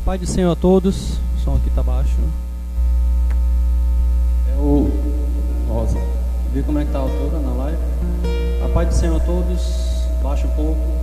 Paz do Senhor a todos. O som aqui tá baixo. É o Rosa. Viu como é que tá a altura na live? A paz do Senhor a todos. Baixa um pouco.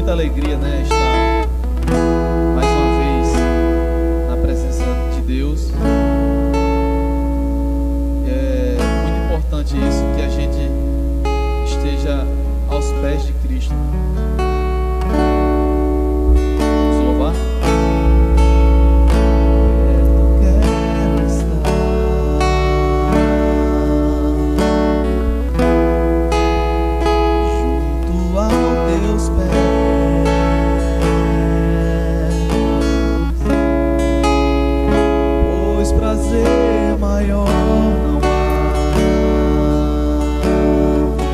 Alegria, né, estar mais uma vez na presença de Deus. É muito importante isso, que a gente esteja aos pés de Cristo. Vamos louvar? Eu quero estar junto aos teus pés. Prazer maior não há do que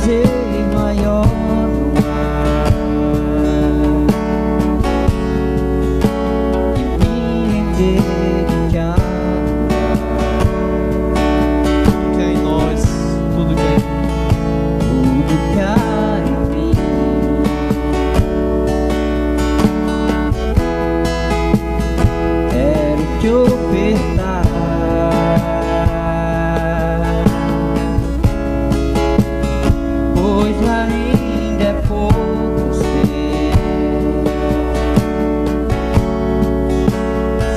prazer maior não há que me render e te adorar. Tudo que há em nós, tudo que há em mim quero te ofertar, pois ainda é pouco ser,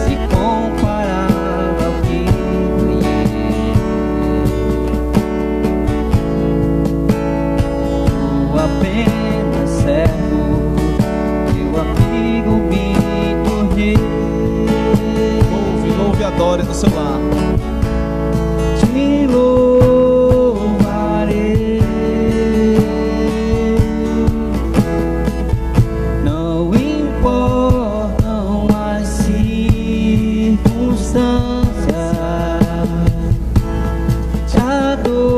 se comparado ao que ganhei. Sou apenas servo, teu amigo me tornei. louve e adore no seu lar. Te louvarei, não importam as circunstâncias, te adorarei.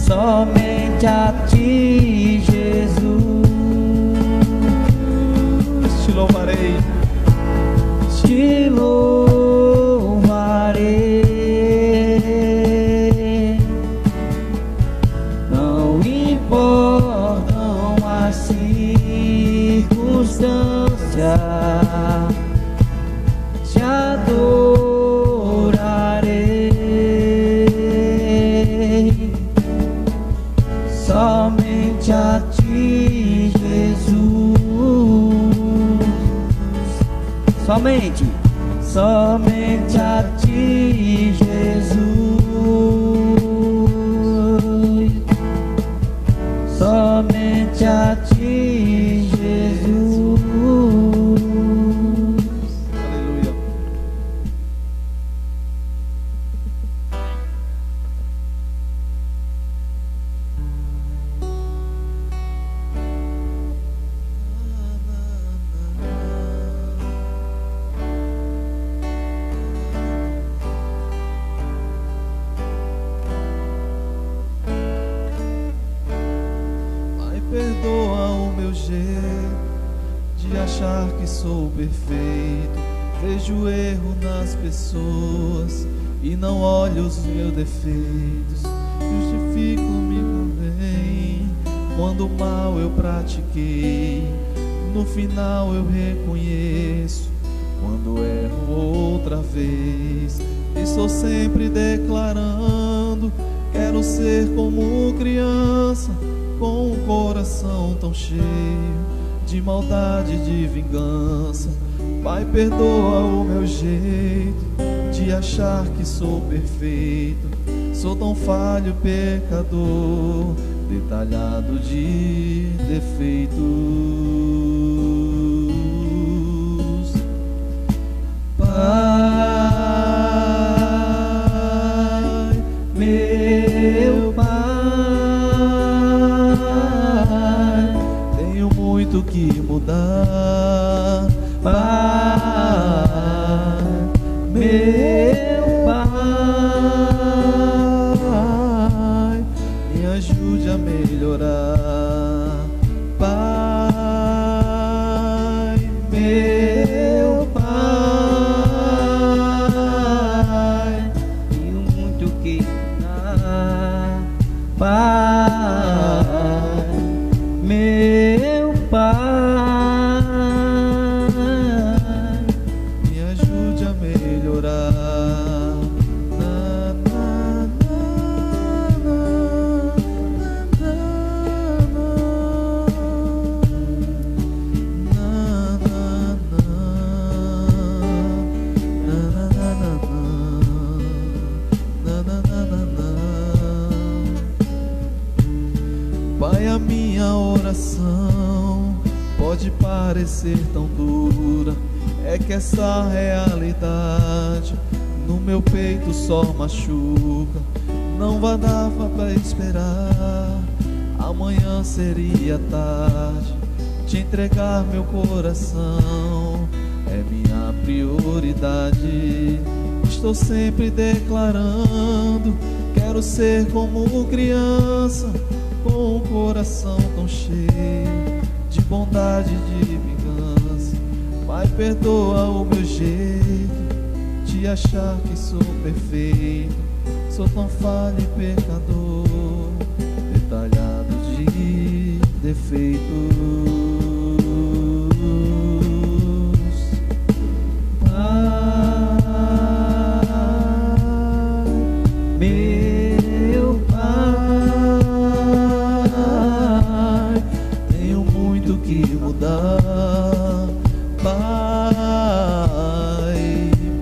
Somente a ti, Jesus, Te louvarei. te louvarei. Não importam as circunstâncias, te adorarei. Somente a ti, Jesus. Somente a ti, Jesus. Somente a ti, Jesus. Aleluia. Pai, perdoa o meu jeito de achar que sou perfeito. Vejo erro nas pessoas e não olho os meus defeitos. Justifico-me também quando o mal eu pratiquei. No final eu reconheço quando erro outra vez. Estou sempre declarando, quero ser como criança, com um coração tão cheio de maldade e de vingança. Pai, perdoa o meu jeito de achar que sou perfeito. Sou tão falho, pecador, detalhado de defeitos. Pai, meu Pai, tenho muito que mudar. Pai, meu Pai, me ajude a melhorar. Pai, meu Pai, Tenho muito que dar. Pai, meu Pai, me ajude a melhorar. Na, na, na, na, Pai, a minha oração pode parecer tão dura, é que essa realidade no meu peito só machuca. Não vai dar pra esperar, amanhã seria tarde. Te entregar meu coração é minha prioridade. Estou sempre declarando, quero ser como criança, com o coração tão cheio de bondade e de vingança. Pai, perdoa o meu jeito de achar que sou perfeito. Sou tão falho e pecador, detalhado de defeitos. Meu Pai, Tenho muito que mudar, Pai.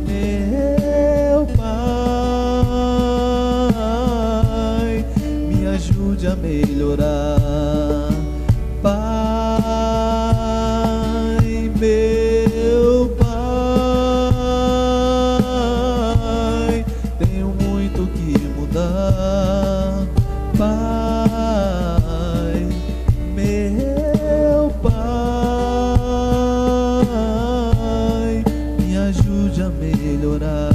Meu Pai, me ajude a melhorar, Pai. Meu Pai, tenho muito que mudar, Pai. Meu Pai, me ajude a melhorar.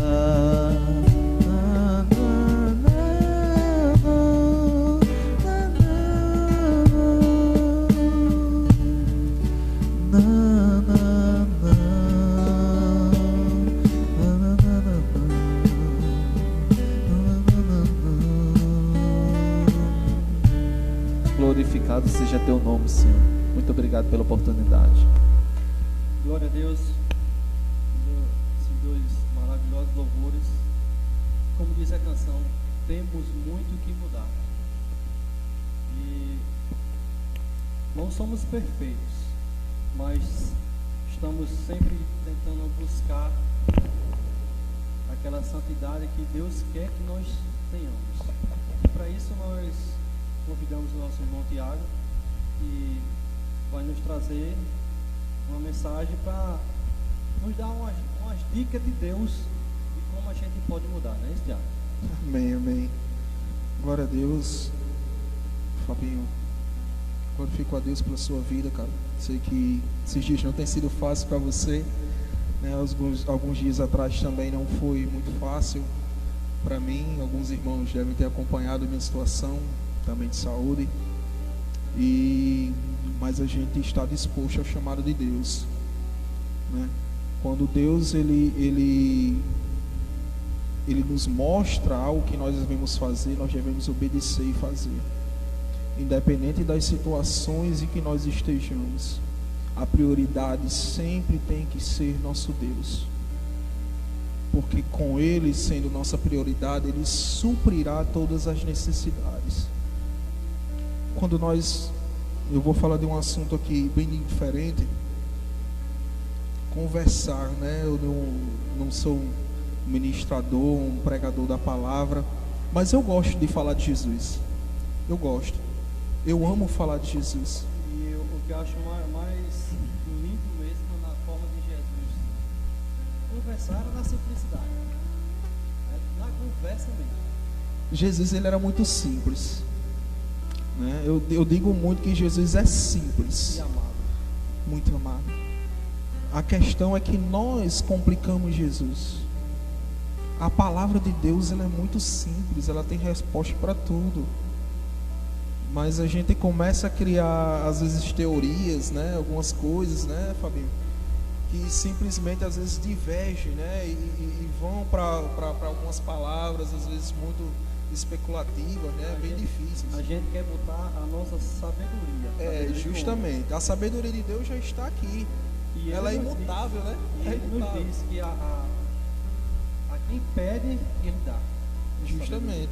Na, na, na, glorificado seja teu nome, Senhor. Muito obrigado pela oportunidade. Glória a Deus. Esses dois maravilhosos louvores. Como diz a canção, temos muito que mudar. E não somos perfeitos, mas estamos sempre tentando buscar aquela santidade que Deus quer que nós tenhamos. E para isso nós convidamos o nosso irmão Tiago, que vai nos trazer uma mensagem para nos dar umas dicas de Deus de como a gente pode mudar, não é isso, Tiago? Amém, amém. Glória a Deus. Fabinho, glorifico a Deus pela sua vida, cara. Sei que esses dias não tem sido fácil para você, né? Alguns dias atrás também não foi muito fácil para mim. Alguns irmãos devem ter acompanhado a minha situação também de saúde, mas a gente está disposto ao chamado de Deus, né? Quando Deus ele nos mostra algo que nós devemos fazer, nós devemos obedecer e fazer, independente das situações em que nós estejamos. A prioridade sempre tem que ser nosso Deus, porque com Ele sendo nossa prioridade, Ele suprirá todas as necessidades. Quando eu vou falar de um assunto aqui bem diferente, conversar, né? Eu não sou um ministrador, um pregador da palavra, mas eu gosto de falar de Jesus. Eu gosto. Eu amo falar de Jesus. E o que eu acho mais lindo mesmo na forma de Jesus, conversar na simplicidade, na conversa mesmo. Jesus, ele era muito simples, né? Eu digo muito que Jesus é simples E amado. muito amado. A questão é que nós complicamos Jesus. A palavra de Deus, ela é muito simples, ela tem resposta para tudo. Mas a gente começa a criar, às vezes, teorias, né? Algumas coisas, né, Fabinho? Que simplesmente, às vezes, divergem, né? E vão para algumas palavras, às vezes, muito especulativas, né? Bem difíceis. A gente quer botar a nossa sabedoria. Justamente. A sabedoria de Deus já está aqui. E Ela é ele nos imutável, diz, né? E ele nos diz que a quem pede, ele dá. Justamente.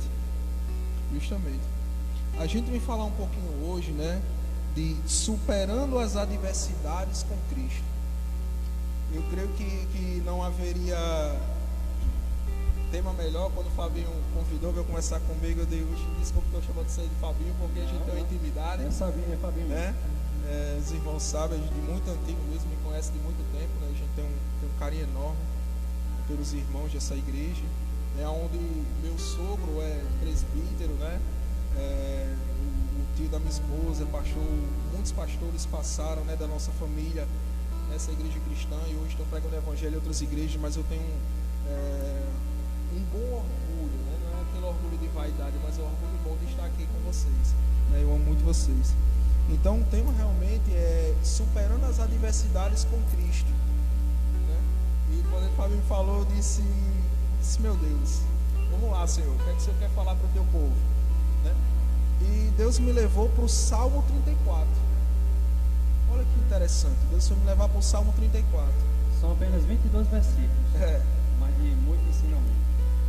A gente vai falar um pouquinho hoje, né, de superando as adversidades com Cristo. Eu creio que não haveria tema melhor. Quando o Fabinho convidou para conversar comigo, eu digo, desculpa que eu chamo de Fabinho, porque a gente tem uma intimidade. É Fabinho. Né? Os irmãos sabem, de muito antigo mesmo, me conhecem de muito tempo, né? A gente tem um carinho enorme pelos irmãos dessa igreja, né? Onde meu sogro é presbítero, né? O tio da minha esposa é pastor. Muitos pastores passaram, né, da nossa família nessa igreja cristã, e hoje estão pregando o evangelho em outras igrejas, mas eu tenho um bom orgulho, né? Não é aquele orgulho de vaidade, mas é um orgulho bom de estar aqui com vocês, né? Eu amo muito vocês. Então o tema realmente é superando as adversidades com Cristo, né? E quando o Fábio me falou, eu disse, meu Deus, vamos lá, Senhor, o que é que o Senhor quer falar para o teu povo, né? E Deus me levou para o Salmo 34. Olha que interessante, Deus foi me levar para o Salmo 34. São apenas 22 versículos, mas de muito ensinamento.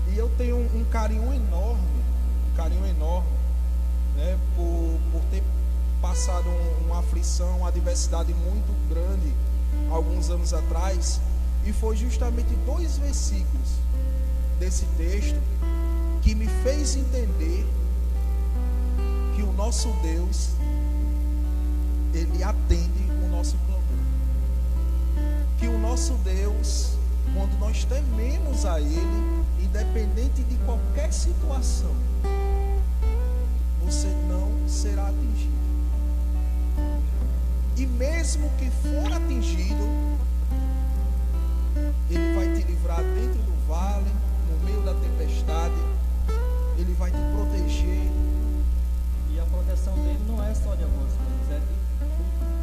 E eu tenho um carinho enorme, né, por ter passado uma aflição, uma adversidade muito grande alguns anos atrás, e foi justamente 2 versículos desse texto que me fez entender que o nosso Deus, Ele atende o nosso clamor. Que o nosso Deus, quando nós tememos a Ele, independente de qualquer situação, você não será atingido. E mesmo que for atingido, Ele vai te livrar dentro do vale, no meio da tempestade, Ele vai te proteger. E a proteção dele não é só de algumas coisas, é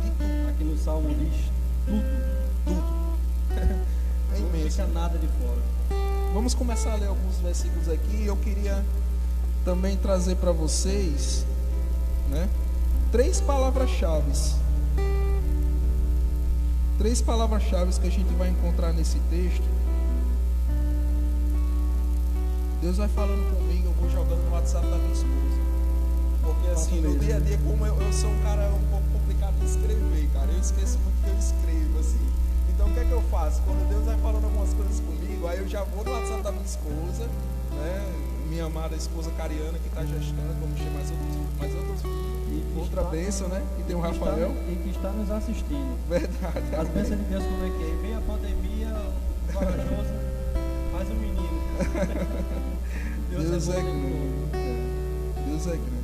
de tudo. Aqui no Salmo diz tudo. É Não imenso. fica nada de fora. Vamos começar a ler alguns versículos aqui. Eu queria também trazer para vocês, né, 3 palavras-chave. 3 palavras-chave que a gente vai encontrar nesse texto. Deus vai falando comigo, eu vou jogando no WhatsApp da minha esposa. Porque assim, no dia a dia, como eu sou um cara um pouco complicado de escrever, cara, eu esqueço muito que eu escrevo, assim. Então o que é que eu faço? Quando Deus vai falando algumas coisas comigo, aí eu já vou no WhatsApp da minha esposa, né? Minha amada esposa Cariana, que está gestando, vamos ter mais outros E outra bênção, né? E tem o Rafael. E que está nos assistindo. Verdade. As bênçãos de Deus, como é que é? Em meio à pandemia, o corajoso, mais um menino. Deus é bom, grande. Deus é grande.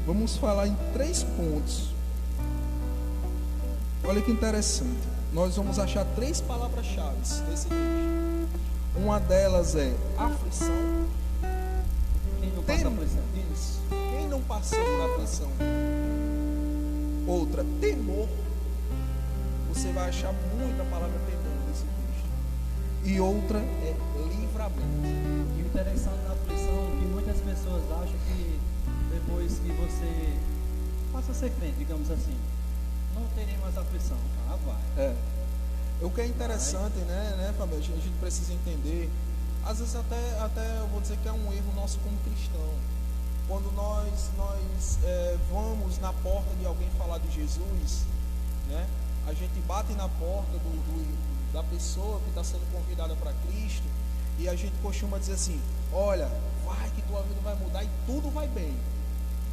Vamos falar em 3 pontos. Olha que interessante. Nós vamos achar 3 palavras-chave nesse texto. Uma delas é aflição. Quem não passa aflição? Isso. Quem não passou por aflição? Outra, temor. Você vai achar muita palavra temor nesse texto. E outra é livramento. E o interessante da aflição é que muitas pessoas acham que depois que você passa a ser crente, digamos assim, não terei mais aflição. Ah, vai. O que é interessante, né, Fábio? A gente precisa entender. Às vezes até eu vou dizer que é um erro nosso como cristão. Quando nós vamos na porta de alguém falar de Jesus, né? A gente bate na porta da pessoa que está sendo convidada para Cristo, e a gente costuma dizer assim: olha, vai que tua vida vai mudar e tudo vai bem,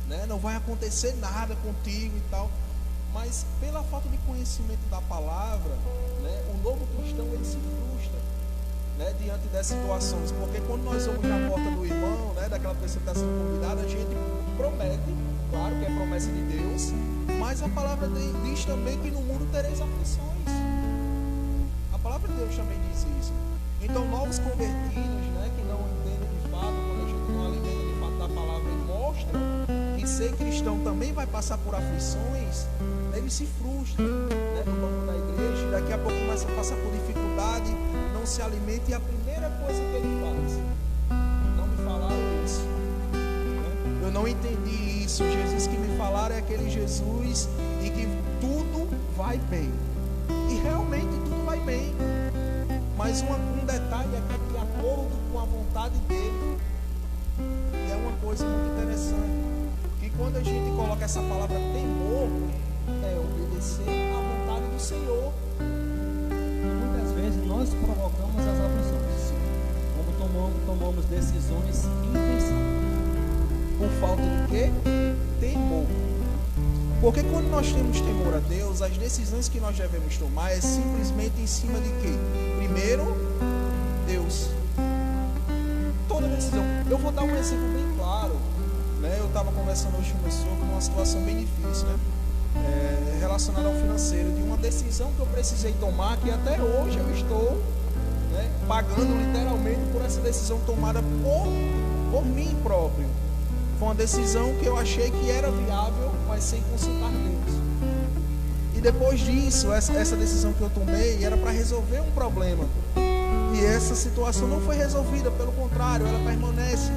né? Não vai acontecer nada contigo e tal. Mas pela falta de conhecimento da palavra, né, o novo cristão ele se frustra, né, diante dessas situações. Porque quando nós vamos na porta do irmão, né, daquela pessoa que está sendo convidada, a gente promete, claro que é promessa de Deus, mas a palavra diz também que no mundo tereis aflições. A palavra de Deus também diz isso. Então novos convertidos, né, que não entendem de fato, quando a gente não alimenta de fato da palavra e mostra que ser cristão também vai passar por aflições, ele se frustra, né, no banco da igreja, e daqui a pouco começa a passar por dificuldade, não se alimenta, e a primeira coisa que ele faz: não me falaram isso, né? Eu não entendi isso. O Jesus que me falaram é aquele Jesus em que tudo vai bem, e realmente tudo vai bem, mas um detalhe é que de acordo com a vontade dele. E é uma coisa muito interessante, que quando a gente coloca essa palavra temor, é obedecer à vontade do Senhor. Muitas vezes nós provocamos as aflições, como tomamos decisões impensadas. Por falta de quê? Temor. Porque quando nós temos temor a Deus, as decisões que nós devemos tomar é simplesmente em cima de quê? Primeiro, Deus. Toda decisão. Eu vou dar um exemplo bem claro, né? Eu estava conversando hoje com o meu sogro numa situação bem difícil, né? Relacionada ao financeiro, de uma decisão que eu precisei tomar, que até hoje eu estou, né, pagando literalmente por essa decisão tomada por mim próprio. Foi uma decisão que eu achei que era viável, mas sem consultar Deus. E depois disso, essa decisão que eu tomei era para resolver um problema. E essa situação não foi resolvida, pelo contrário, ela permanece.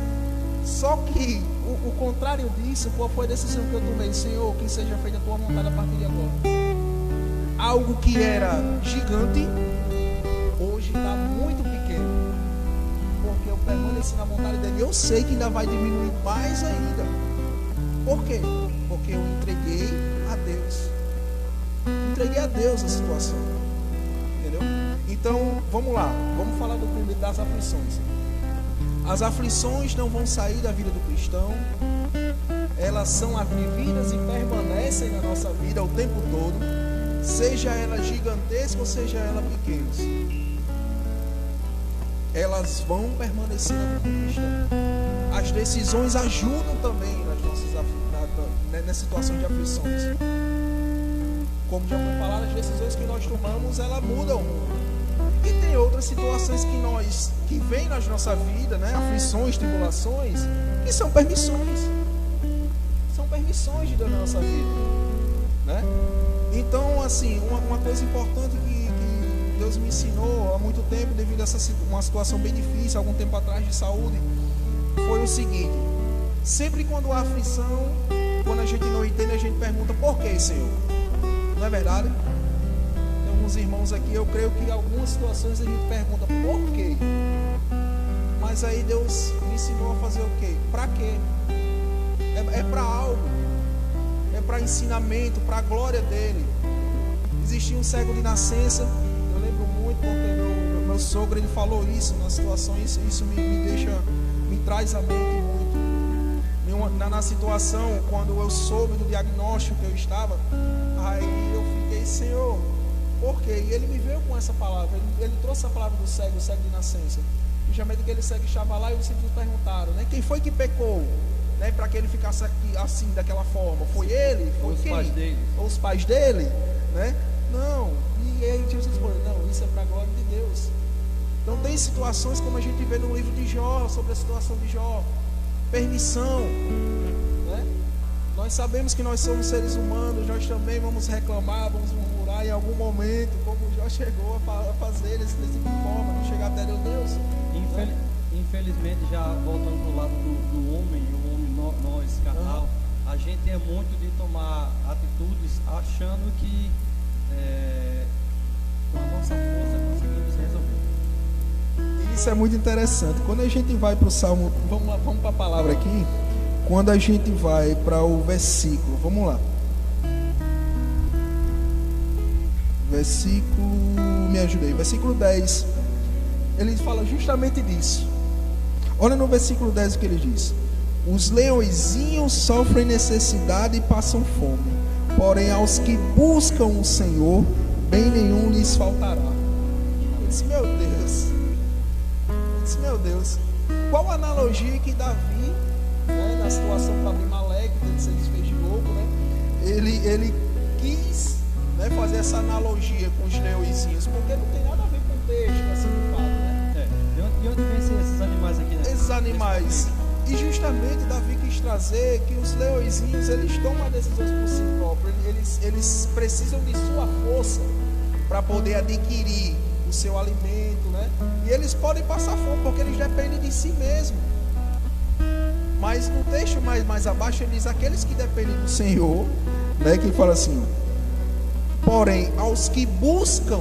Só que o contrário disso, qual foi a decisão que eu tomei? Senhor, que seja feita a tua vontade a partir de agora. Algo que era gigante, hoje está muito pequeno. Porque eu permaneci na vontade dele. Eu sei que ainda vai diminuir mais ainda. Por quê? Porque eu entreguei a Deus. Entreguei a Deus a situação. Entendeu? Então, vamos lá. Vamos falar do primeiro, das aflições. As aflições não vão sair da vida do cristão. Elas são vividas e permanecem na nossa vida o tempo todo, seja ela gigantesca ou seja ela pequenas. Elas vão permanecer na vida do cristão. As decisões ajudam também nessa situação de aflições. Como já foi falado, as decisões que nós tomamos, ela muda o mundo. E tem outras situações que vêm na nossa vida, né? Aflições, tribulações, que são permissões. São permissões de Deus na nossa vida, né? Então, assim, uma coisa importante que Deus me ensinou há muito tempo, devido a uma situação bem difícil, algum tempo atrás, de saúde, foi o seguinte: sempre quando há aflição, quando a gente não entende, a gente pergunta: por que, Senhor? Não é verdade? Alguns irmãos aqui, eu creio que em algumas situações a gente pergunta por quê, mas aí Deus me ensinou a fazer o quê? Para quê? É para algo, é para ensinamento, para a glória dele. Existia um cego de nascença, eu lembro muito porque meu sogro, ele falou isso na situação, isso me traz à mente muito. Na situação, quando eu soube do diagnóstico que eu estava, aí eu fiquei: Senhor, por quê? E ele me veio com essa palavra. Ele trouxe a palavra do cego de nascença. Justamente aquele cego estava lá e os discípulos perguntaram, né? Quem foi que pecou, né? Para que ele ficasse aqui, assim, daquela forma? Foi ele? Foi quem? Pais dele. Ou os pais dele? Né? Não. E aí Jesus respondeu: não, isso é para a glória de Deus. Então tem situações, como a gente vê no livro de Jó, sobre a situação de Jó. Permissão, né? Nós sabemos que nós somos seres humanos, nós também vamos reclamar, vamos murmurar em algum momento, como Jó chegou a fazer dessa forma, não chegar até Deus. Infelizmente, já voltando para o lado do homem, nós, carnal, a gente é muito de tomar atitudes achando que com a nossa força conseguimos resolver. Isso é muito interessante. Quando a gente vai para o Salmo, vamos para a palavra aqui. Quando a gente vai para o versículo, vamos lá. Me ajudei. Versículo 10. Ele fala justamente disso. Olha no versículo 10 o que ele diz: os leõezinhos sofrem necessidade e passam fome, porém aos que buscam o Senhor, bem nenhum lhes faltará. Eu disse: meu Deus, qual a analogia que Davi, né, na situação com Abimeleque, ele se desfez de louco, né? Ele quis, né, fazer essa analogia com os leõezinhos, porque não tem nada a ver com o texto, assim, de fato, né? De onde vêm esses animais aqui, né? Esses animais. E justamente Davi quis trazer que os leõezinhos, eles tomam decisões por si próprios, eles precisam de sua força para poder adquirir o seu alimento, né? E eles podem passar fome porque eles dependem de si mesmo. Mas no texto mais abaixo ele diz: aqueles que dependem do Senhor, né? Que ele fala assim: porém aos que buscam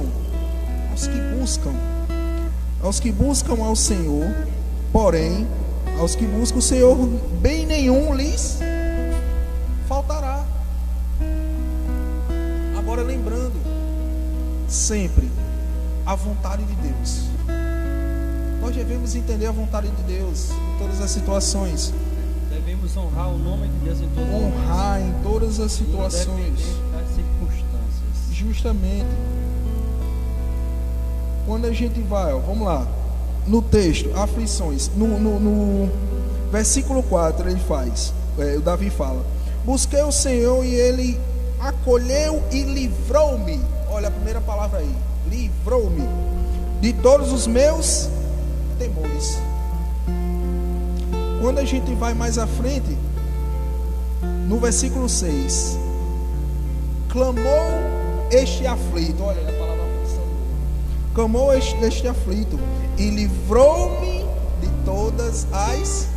ao Senhor, porém aos que buscam o Senhor, bem nenhum lhes faltará. Agora lembrando sempre a vontade de Deus. Nós devemos entender a vontade de Deus em todas as situações. Devemos honrar o nome de Deus em todas as situações. Honrar em todas as situações. Independente das circunstâncias. Justamente. Quando a gente vai, vamos lá, no texto, aflições, no versículo 4 ele faz, o Davi fala: busquei o Senhor e ele acolheu e livrou-me. Olha a primeira palavra aí: livrou-me de todos os meus temores. Quando a gente vai mais à frente, no versículo 6, clamou este aflito, olha a palavra aflição, clamou este aflito e livrou-me de todas as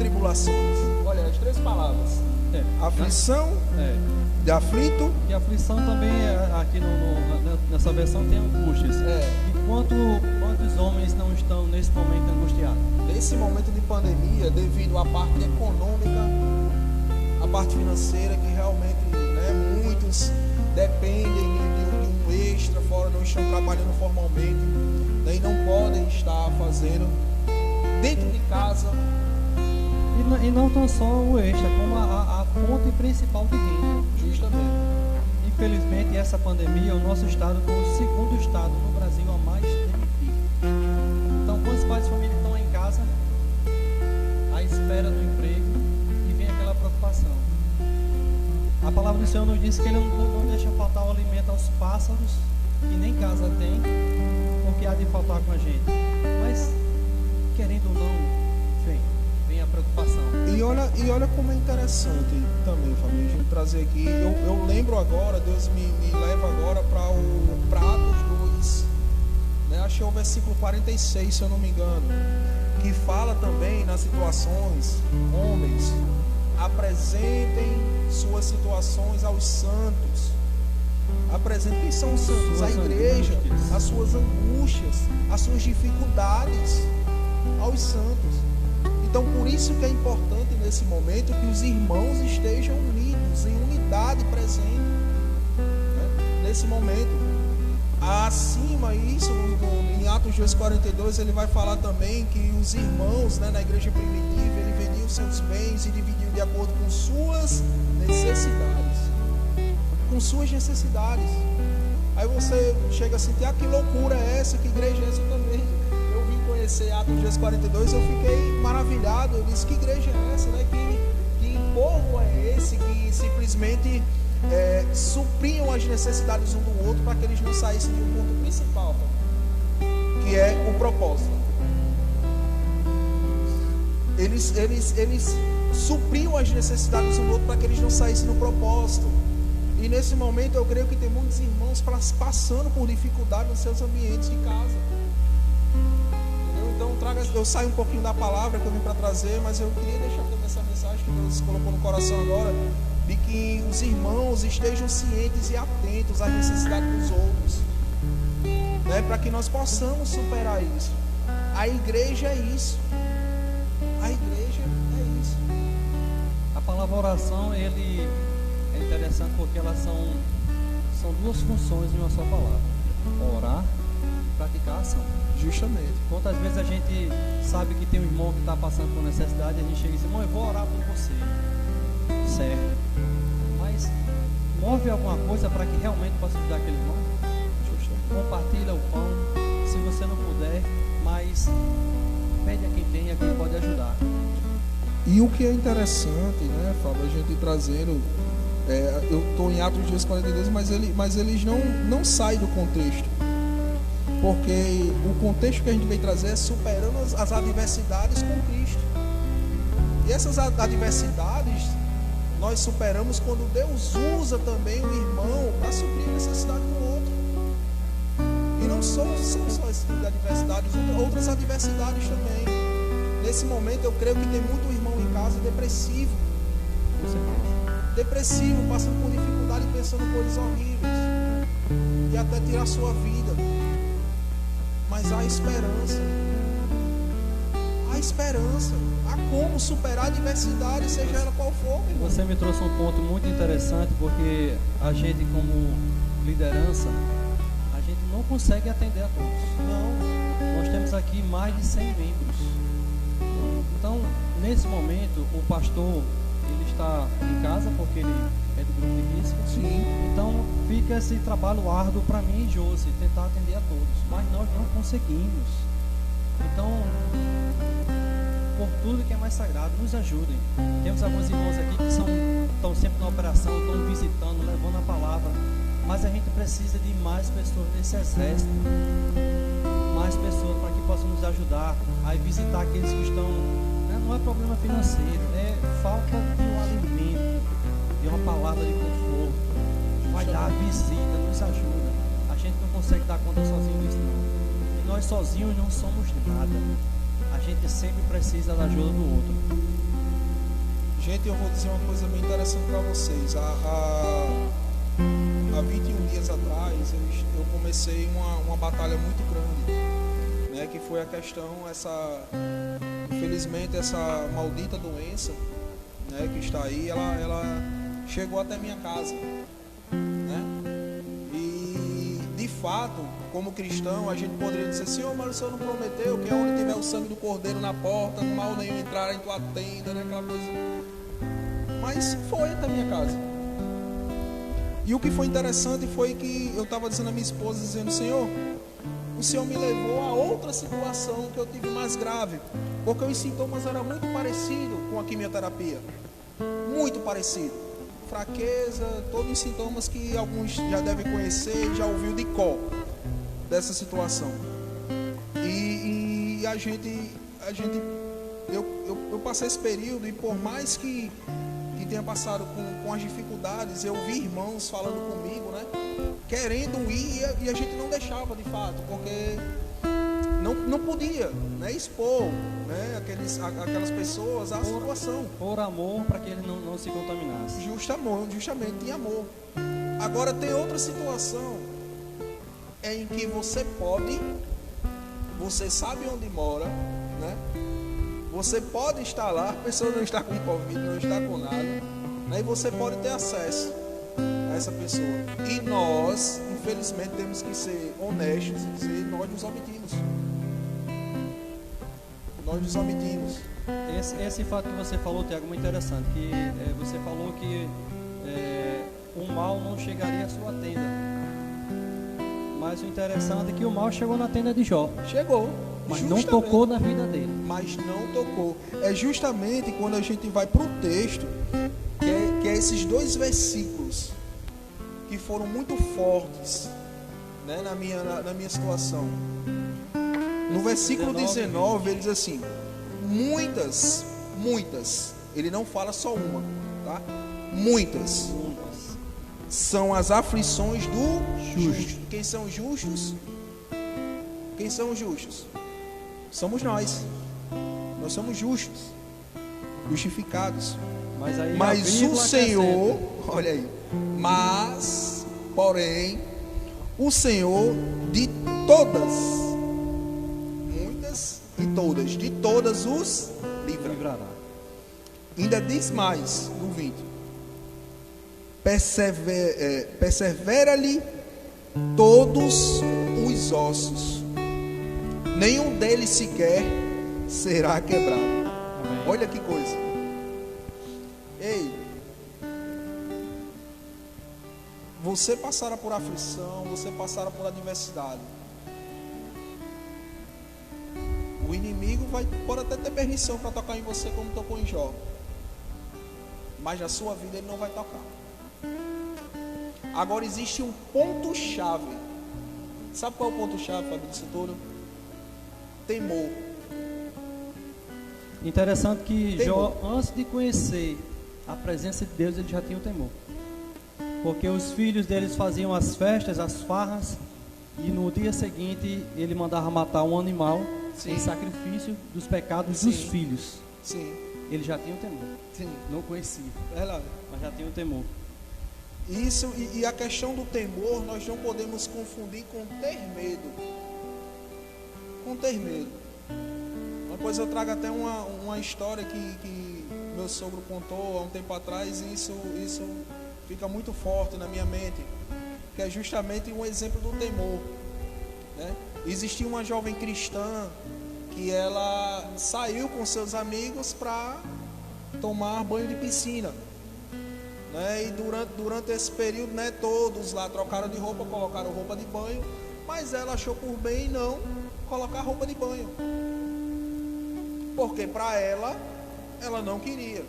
tribulações. Olha as três palavras: aflição, de aflito. E aflição também, aqui nessa versão, tem angústias. E quantos homens não estão nesse momento angustiados? Nesse momento de pandemia, devido à parte econômica, a parte financeira, que realmente, né, muitos dependem de um extra, fora não estão trabalhando formalmente, né, e não podem estar fazendo dentro de casa. E não tão só o extra, como a fonte principal de renda. Justamente. Infelizmente, essa pandemia, o nosso estado foi o segundo estado no Brasil a mais demitir. Então, quantos pais de família estão em casa, à espera do emprego, e vem aquela preocupação? A palavra do Senhor nos diz que Ele não deixa faltar o alimento aos pássaros, que nem casa tem, porque há de faltar com a gente. Mas, querendo ou não, vem a preocupação. E olha como é interessante também, família, a gente trazer aqui. Eu lembro agora, Deus me leva agora para Atos 2, né? Acho que é o versículo 46, se eu não me engano, que fala também nas situações: homens, apresentem suas situações aos santos. Apresentem. Quem são os santos? A igreja, as suas angústias, as suas dificuldades aos santos. Então, por isso que é importante nesse momento que os irmãos estejam unidos, em unidade presente, né? Nesse momento. Acima isso, em Atos 2,42, ele vai falar também que os irmãos, né, na igreja primitiva, ele vendiam seus bens e dividiam de acordo com suas necessidades. Com suas necessidades. Aí você chega assim, que loucura é essa? Que igreja é essa também? Conhecer Atos 2,42, eu fiquei maravilhado. Eu disse: que igreja é essa, né? Que povo é esse que simplesmente supriam as necessidades um do outro para que eles não saíssem de um ponto principal, que é o propósito. Eles supriam as necessidades um do outro para que eles não saíssem do propósito. E nesse momento eu creio que tem muitos irmãos passando por dificuldade nos seus ambientes de casa. Então eu saio um pouquinho da palavra que eu vim para trazer, mas eu queria deixar também essa mensagem que Deus colocou no coração agora, de que os irmãos estejam cientes e atentos às necessidades dos outros, né, para que nós possamos superar isso. A igreja é isso. A igreja é isso. A palavra oração, ele é interessante porque elas são duas funções em uma só palavra: orar e praticar a ação. Justamente. Quantas vezes a gente sabe que tem um irmão que está passando por necessidade, a gente chega e diz: irmão, eu vou orar por você, certo? Mas move alguma coisa para que realmente possa ajudar aquele irmão? Compartilha o pão, se você não puder, mas pede a quem tem, a quem pode ajudar. E o que é interessante, né, Fábio, a gente trazendo, eu estou em Atos 2,42, mas eles não saem do contexto. Porque o contexto que a gente vem trazer é superando as adversidades com Cristo. E essas adversidades nós superamos quando Deus usa também o irmão para suprir a necessidade do outro. E não são só esse tipo de adversidades, outras adversidades também. Nesse momento eu creio que tem muito irmão em casa depressivo. Com certeza. Depressivo, passando por dificuldade, pensando em coisas horríveis. E até tirar sua vida. Mas há esperança. Há esperança. Há como superar a adversidade, seja ela qual for. Você me trouxe um ponto muito interessante, porque a gente, como liderança, a gente não consegue atender a todos. Não. Nós temos aqui mais de 100 membros. Então, nesse momento, o pastor, ele está em casa, porque ele é do grupo de risco. Sim. Então, fica esse trabalho árduo para mim e Josi, tentar atender a todos. Mas nós não conseguimos. Então, por tudo que é mais sagrado, nos ajudem. Temos alguns irmãos aqui que estão sempre na operação, estão visitando, levando a palavra. Mas a gente precisa de mais pessoas nesse exército, mais pessoas para que possam nos ajudar a visitar aqueles que estão, né, não é problema financeiro, é falta de um alimento, de uma palavra de conforto. Vai lá, visita, nos ajuda. A gente não consegue dar conta sozinho disso não. E nós sozinhos não somos nada. A gente sempre precisa da ajuda do outro. Gente, eu vou dizer uma coisa bem interessante para vocês. Há 21 dias atrás, eu comecei uma batalha muito grande, né, que foi a questão, infelizmente, essa maldita doença, né, que está aí, ela chegou até minha casa, né? E, de fato, como cristão, a gente poderia dizer: Senhor, mas o Senhor não prometeu que onde tiver o sangue do Cordeiro na porta, mal nenhum entrar em tua tenda, né, aquela coisa. Mas foi até minha casa. E o que foi interessante foi que eu estava dizendo à minha esposa, dizendo: Senhor, o Senhor me levou a outra situação que eu tive mais grave, porque os sintomas eram muito parecidos com a quimioterapia, muito parecido, fraqueza, todos os sintomas que alguns já devem conhecer, já ouviu de cor dessa situação. E eu passei esse período, e por mais que tenha passado com as dificuldades, eu vi irmãos falando comigo, né, querendo ir, e a gente não deixava de fato, porque não podia, né, expor, né, aquelas pessoas à situação. Por amor, para que ele não se contaminasse. Justamente em amor. Agora tem outra situação em que você sabe onde mora, né? Você pode estar lá, a pessoa não está com Covid, não está com nada, né? E você pode ter acesso a essa pessoa. E nós, infelizmente, temos que ser honestos e dizer: nós nos omitimos. Nós nos omitimos. Esse fato que você falou, Tiago, é muito interessante. Que você falou que o mal não chegaria à sua tenda. Mas o interessante é que o mal chegou na tenda de Jó. Chegou. Mas não tocou na vida dele. Mas não tocou. É justamente quando a gente vai para o texto, que é esses dois versículos que foram muito fortes, né, na minha situação. No versículo 19 ele diz assim: muitas, ele não fala só uma, tá? Muitas são as aflições do justo. Quem são justos? Quem são os justos? Somos nós. Nós somos justos, justificados. Mas o Senhor, olha aí, porém, o Senhor de todas, muitas e todas, de todas os livrará. Ainda diz mais no 20: persevera-lhe todos os ossos, nenhum deles sequer será quebrado. Amém. Olha que coisa. Ei, você passará por aflição, você passará por adversidade. O inimigo pode até ter permissão para tocar em você, como tocou em Jó, mas na sua vida ele não vai tocar. Agora existe um ponto-chave. Sabe qual é o ponto-chave, Fábio, disso tudo? Temor. Interessante que Jó, antes de conhecer a presença de Deus, ele já tinha o temor. Porque os filhos deles faziam as festas, as farras, e no dia seguinte ele mandava matar um animal em sacrifício dos pecados dos filhos. Sim. Ele já tinha o temor. Sim. Não conhecia. Verdade. Mas já tinha o temor. Isso, e a questão do temor nós não podemos confundir com ter medo. Com ter medo. Depois eu trago até uma história que meu sogro contou há um tempo atrás, e isso fica muito forte na minha mente, que é justamente um exemplo do temor, né? Existia uma jovem cristã que ela saiu com seus amigos para tomar banho de piscina, né? E durante esse período, né, todos lá trocaram de roupa, colocaram roupa de banho, mas ela achou por bem não colocar roupa de banho, porque para ela não queria.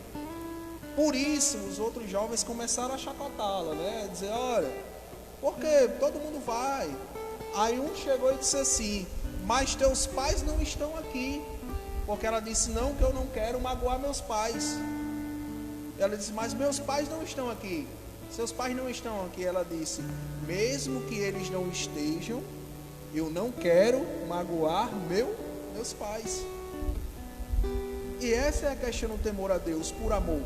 Por isso os outros jovens começaram a chacotá-la, né? Dizer: olha, por todo mundo vai. Aí um chegou e disse assim: mas teus pais não estão aqui. Porque ela disse: não, que eu não quero magoar meus pais. Ela disse: mas meus pais não estão aqui. Seus pais não estão aqui. Ela disse: mesmo que eles não estejam, eu não quero magoar meus pais. E essa é a questão do temor a Deus, por amor.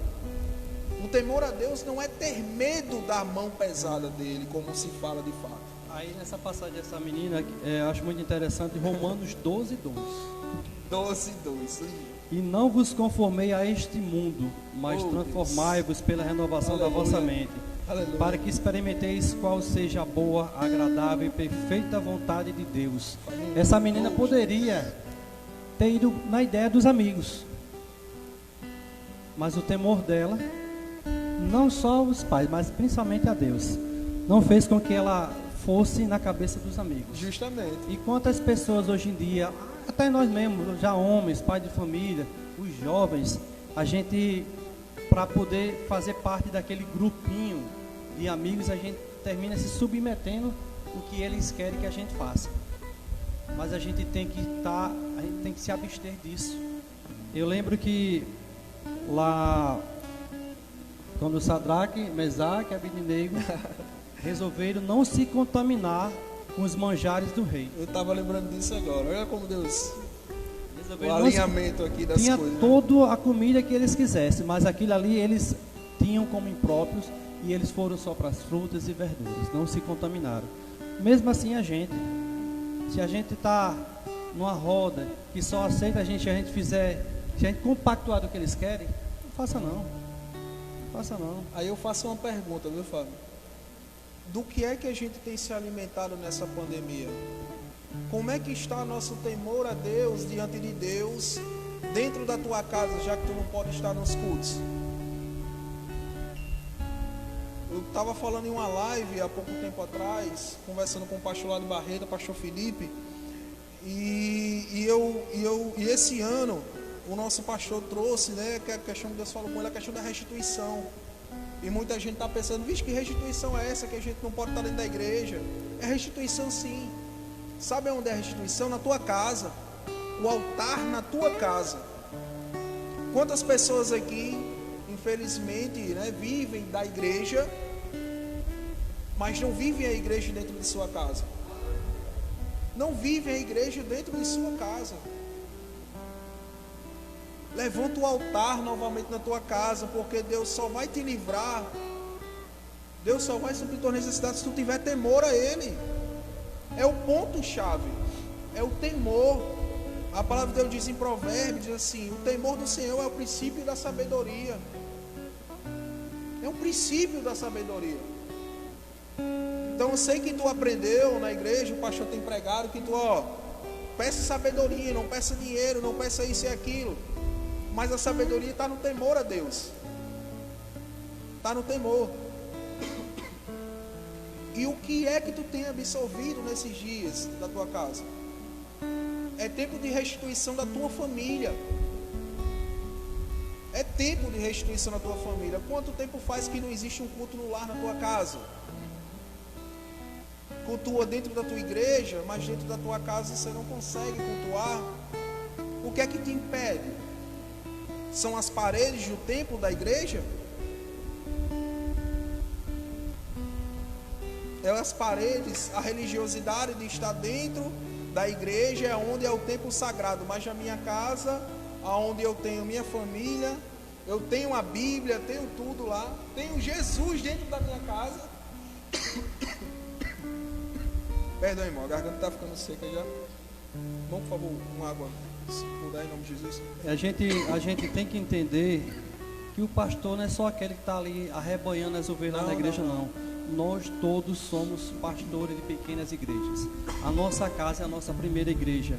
O temor a Deus não é ter medo da mão pesada dele, como se fala de fato. Aí nessa passagem dessa menina, eu acho muito interessante, Romanos 12, 2. 12, 2. E não vos conformei a este mundo, mas transformai-vos pela renovação da vossa mente, para que experimenteis qual seja a boa, agradável e perfeita vontade de Deus. Essa menina poderia ter ido na ideia dos amigos, mas o temor dela, não só os pais, mas principalmente a Deus, não fez com que ela fosse na cabeça dos amigos. Justamente. E quantas pessoas hoje em dia, até nós mesmos, já homens, pais de família, os jovens, a gente, para poder fazer parte daquele grupinho de amigos, a gente termina se submetendo o que eles querem que a gente faça. Mas a gente tem que se abster disso. Eu lembro que lá, quando Sadraque, Mesaque e Abednego resolveram não se contaminar com os manjares do rei. Eu estava lembrando disso agora. Olha como Deus... Resolveram o alinhamento aqui das tinha coisas. Tinha toda a comida que eles quisessem, mas aquilo ali eles tinham como impróprios e eles foram só para as frutas e verduras, não se contaminaram. Mesmo assim a gente, se a gente está numa roda que só aceita a gente fizer, se a gente compactuar do que eles querem, não faça não. Faça não. Aí eu faço uma pergunta, viu, Fábio? Do que é que a gente tem se alimentado nessa pandemia? Como é que está nosso temor a Deus, diante de Deus, dentro da tua casa, já que tu não pode estar nos cultos? Eu estava falando em uma live há pouco tempo atrás, conversando com o pastor lá de Barreira, pastor Felipe, e esse ano o nosso pastor trouxe, né, que a questão que Deus falou com ele, a questão da restituição. E muita gente está pensando: vixe, que restituição é essa que a gente não pode estar dentro da igreja? É restituição, sim. Sabe onde é a restituição? Na tua casa. O altar na tua casa. Quantas pessoas aqui, infelizmente, né, vivem da igreja, mas não vivem a igreja dentro de sua casa? Não vivem a igreja dentro de sua casa. Levanta o altar novamente na tua casa, porque Deus só vai te livrar, Deus só vai suprir tuas necessidades se tu tiver temor a Ele. É o ponto-chave, é o temor. A palavra de Deus diz em Provérbios, diz assim: o temor do Senhor é o princípio da sabedoria. É um princípio da sabedoria. Então eu sei que tu aprendeu na igreja, o pastor tem pregado, que tu, peça sabedoria, não peça dinheiro, não peça isso e aquilo. Mas a sabedoria está no temor a Deus. Está no temor. E o que é que tu tem absorvido nesses dias da tua casa? É tempo de restituição da tua família. É tempo de restituição da tua família. Quanto tempo faz que não existe um culto no lar na tua casa? Cultua dentro da tua igreja, mas dentro da tua casa você não consegue cultuar. O que é que te impede? São as paredes do templo da igreja? É as paredes, a religiosidade de estar dentro da igreja é onde é o templo sagrado, mas na minha casa, aonde eu tenho minha família, eu tenho a Bíblia, tenho tudo lá, tenho Jesus dentro da minha casa. Perdão, irmão, a garganta está ficando seca já. Vamos, por favor, uma água. Se puder, em nome de Jesus. A gente tem que entender que o pastor não é só aquele que está ali arrebanhando as ovelhas na igreja, não. Nós todos somos pastores de pequenas igrejas. A nossa casa é a nossa primeira igreja.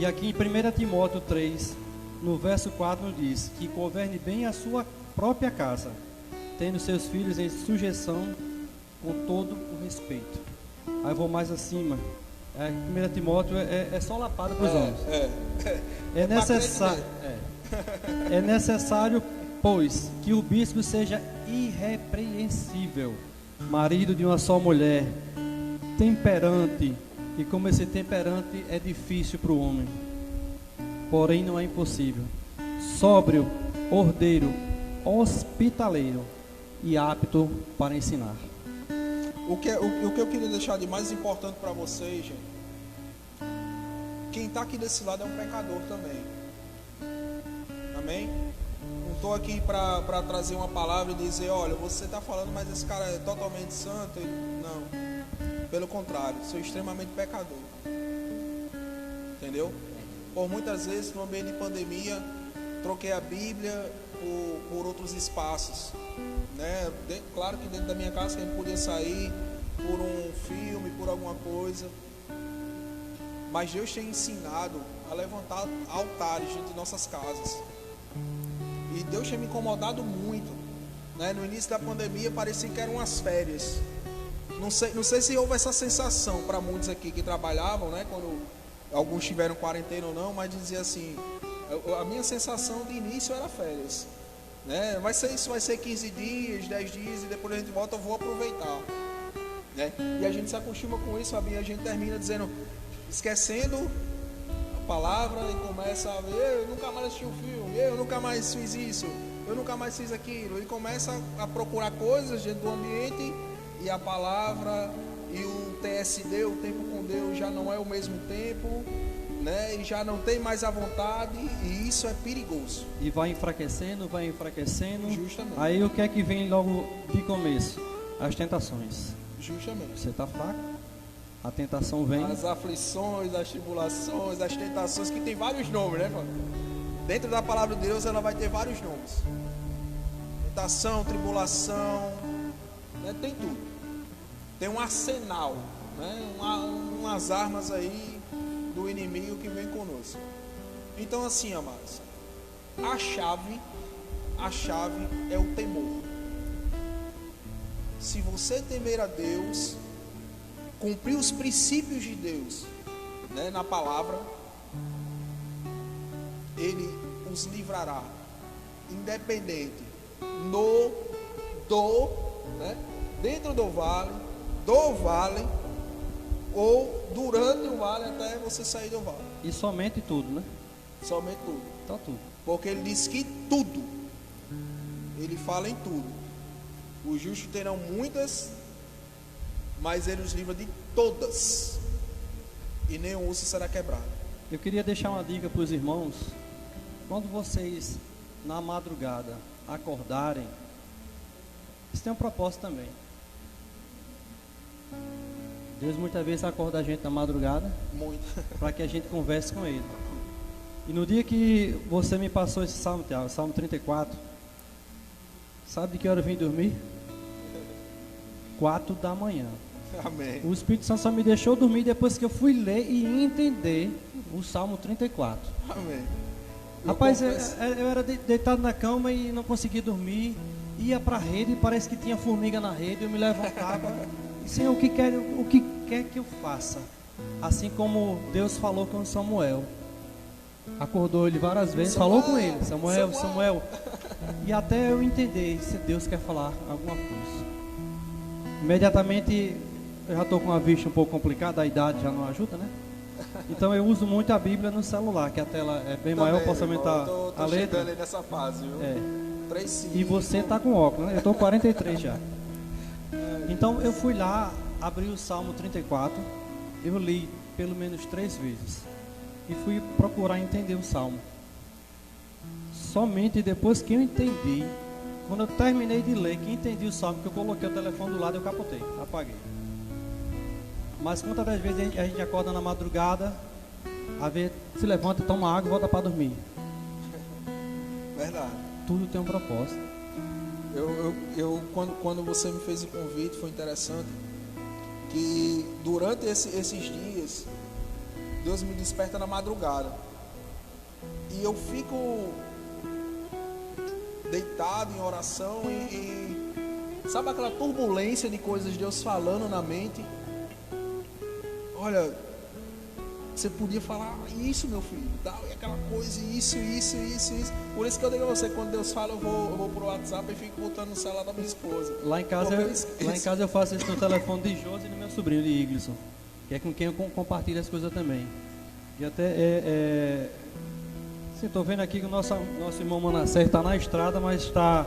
E aqui em 1 Timóteo 3, no verso 4, diz que governe bem a sua própria casa, tendo seus filhos em sujeição com todo o respeito. Aí eu vou mais acima. 1 Timóteo é só lapada para os homens. É necessário, pois, que o bispo seja irrepreensível, marido de uma só mulher, temperante, e como esse temperante é difícil para o homem, porém não é impossível, sóbrio, ordeiro, hospitaleiro e apto para ensinar. O que eu queria deixar de mais importante para vocês, gente, quem está aqui desse lado é um pecador também. Amém? Não estou aqui para trazer uma palavra e dizer, olha, você está falando, mas esse cara é totalmente santo. Não. Pelo contrário, sou extremamente pecador. Entendeu? Por muitas vezes, no ambiente de pandemia, troquei a Bíblia por outros espaços. Né? Claro que dentro da minha casa a gente podia sair por um filme, por alguma coisa. Mas Deus tem ensinado a levantar altares dentro de nossas casas. E Deus tem me incomodado muito. Né? No início da pandemia parecia que eram umas férias. Não sei se houve essa sensação para muitos aqui que trabalhavam, né? Quando alguns tiveram quarentena ou não, mas dizia assim, a minha sensação de início era férias. Né? Isso vai ser 15 dias, 10 dias e depois a gente volta, eu vou aproveitar. Né? E a gente se acostuma com isso, a gente termina dizendo, esquecendo a palavra e começa a ver, eu nunca mais assisti um filme, eu nunca mais fiz isso, eu nunca mais fiz aquilo, e começa a procurar coisas dentro do ambiente e a palavra e o TSD, o tempo com Deus já não é o mesmo tempo, né? E já não tem mais a vontade, e isso é perigoso. E vai enfraquecendo. Justamente. Aí o que é que vem logo de começo? As tentações. Justamente. Você está fraco, a tentação vem. As aflições, as tribulações, as tentações, que tem vários nomes, né, mano? Dentro da palavra de Deus ela vai ter vários nomes. Tentação, tribulação, né? Tem tudo. Tem um arsenal, né? Umas armas aí do inimigo que vem conosco. Então assim, amados, a chave é o temor. Se você temer a Deus, cumprir os princípios de Deus, né, na palavra, Ele os livrará, independente né, dentro do vale, ou durante o vale até você sair do vale. E somente tudo, né? Somente tudo. Então tudo. Porque Ele diz que tudo, Ele fala em tudo. Os justos terão muitas, mas Ele os livra de todas, e nenhum osso será quebrado. Eu queria deixar uma dica para os irmãos. Quando vocês, na madrugada, acordarem, isso tem um propósito também. Deus muitas vezes acorda a gente na madrugada, Muito. para que a gente converse com Ele. E no dia que você me passou esse salmo, Tiago, Salmo 34, sabe de que hora eu vim dormir? 4 da manhã. Amém. O Espírito Santo só me deixou dormir depois que eu fui ler e entender o Salmo 34. Amém. Rapaz, eu era deitado na cama e não conseguia dormir. Ia para a rede e parece que tinha formiga na rede. Eu me levantava. Senhor, o que quer que eu faça? Assim como Deus falou com Samuel. Acordou ele várias vezes, falou com ele, Samuel. E até eu entender se Deus quer falar alguma coisa. Imediatamente, eu já estou com a vista um pouco complicada, a idade já não ajuda, né? Então eu uso muito a Bíblia no celular, que a tela é bem maior, posso aumentar tô a letra. Ali nessa fase, viu? É. 3, 5. E você está com óculos, né? Eu estou 43 já. Então eu fui lá, abri o Salmo 34, eu li pelo menos 3 vezes e fui procurar entender o Salmo. Somente depois que eu entendi, quando eu terminei de ler, que entendi o Salmo, que eu coloquei o telefone do lado, eu capotei, apaguei. Mas quantas das vezes a gente acorda na madrugada, se levanta, toma água e volta para dormir. Verdade. Tudo tem um propósito. Quando você me fez o convite, foi interessante que durante esses dias Deus me desperta na madrugada e eu fico deitado em oração e sabe aquela turbulência de coisas de Deus falando na mente? Olha, Você podia falar isso, meu filho, tal, e aquela coisa, isso. Por isso que eu digo a você, quando Deus fala, eu vou pro WhatsApp e fico botando no celular da minha esposa. Lá em casa eu faço isso no telefone de Josi e do meu sobrinho, de Iglisson, que é com quem eu compartilho as coisas também. E até estou vendo aqui que o nosso irmão Manassés está na estrada, mas está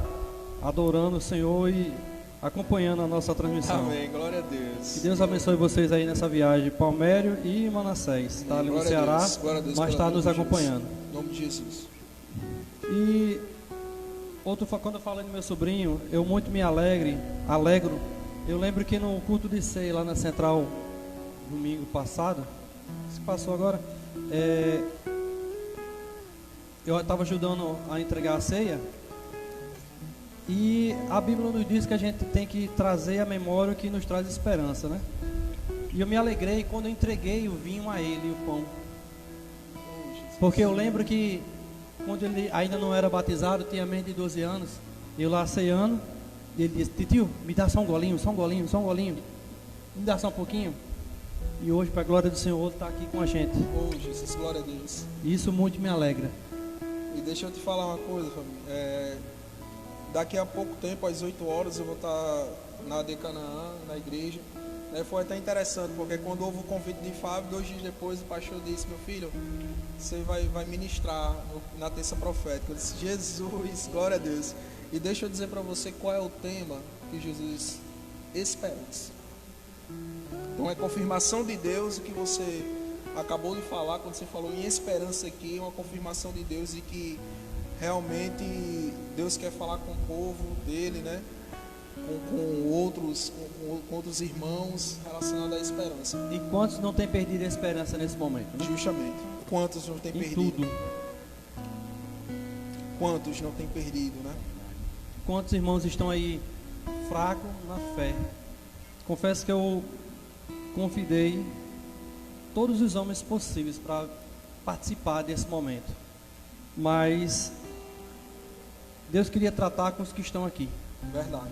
adorando o Senhor e acompanhando a nossa transmissão. Amém, glória a Deus. Que Deus abençoe vocês aí nessa viagem, Palmério e Manassés. Está ali no Ceará, mas está nos acompanhando. Em nome de Jesus. E quando eu falei do meu sobrinho, eu muito me alegro. Eu lembro que no culto de ceia lá na Central, domingo passado, se passou agora, eu estava ajudando a entregar a ceia. E a Bíblia nos diz que a gente tem que trazer a memória o que nos traz esperança, né? E eu me alegrei quando eu entreguei o vinho a ele e o pão. Porque eu lembro que quando ele ainda não era batizado, tinha menos de 12 anos, eu lá ceando, e ele disse: tio, me dá só um golinho, me dá só um pouquinho. E hoje, para a glória do Senhor, ele está aqui com a gente. Oh, Jesus, glória a Deus. Isso muito me alegra. E deixa eu te falar uma coisa, família. Daqui a pouco tempo, às 8 horas, eu vou estar na AD Canaã, na igreja. Foi até interessante, porque quando houve o convite de Fábio, 2 dias depois, o pastor disse: meu filho, você vai ministrar na terça profética. Eu disse: Jesus, glória a Deus. E deixa eu dizer para você qual é o tema que Jesus esperança. Então é confirmação de Deus o que você acabou de falar, quando você falou em esperança aqui, é uma confirmação de Deus e que realmente Deus quer falar com o povo dele, né? Com outros irmãos relacionados à esperança. E quantos não têm perdido a esperança nesse momento, né? Justamente. Quantos não têm perdido? Tudo. Quantos não têm perdido, né? Quantos irmãos estão aí fracos na fé? Confesso que eu convidei todos os homens possíveis para participar desse momento, mas Deus queria tratar com os que estão aqui. Verdade.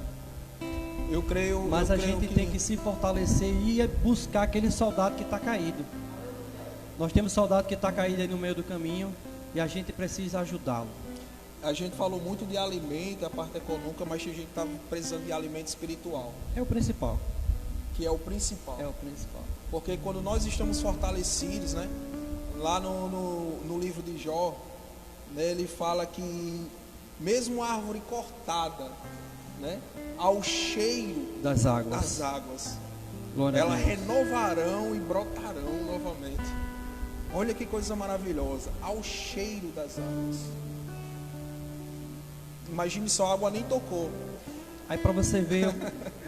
Eu creio. Mas a gente tem que se fortalecer e ir buscar aquele soldado que está caído. Nós temos soldado que está caído aí no meio do caminho e a gente precisa ajudá-lo. A gente falou muito de alimento, a parte econômica, mas a gente está precisando de alimento espiritual. É o principal. Que é o principal. É o principal. Porque quando nós estamos fortalecidos, né? Lá no livro de Jó, né, ele fala que mesmo a árvore cortada, né, ao cheiro das águas, elas renovarão e brotarão novamente. Olha que coisa maravilhosa, ao cheiro das águas. Imagine só, a água nem tocou. Aí para você ver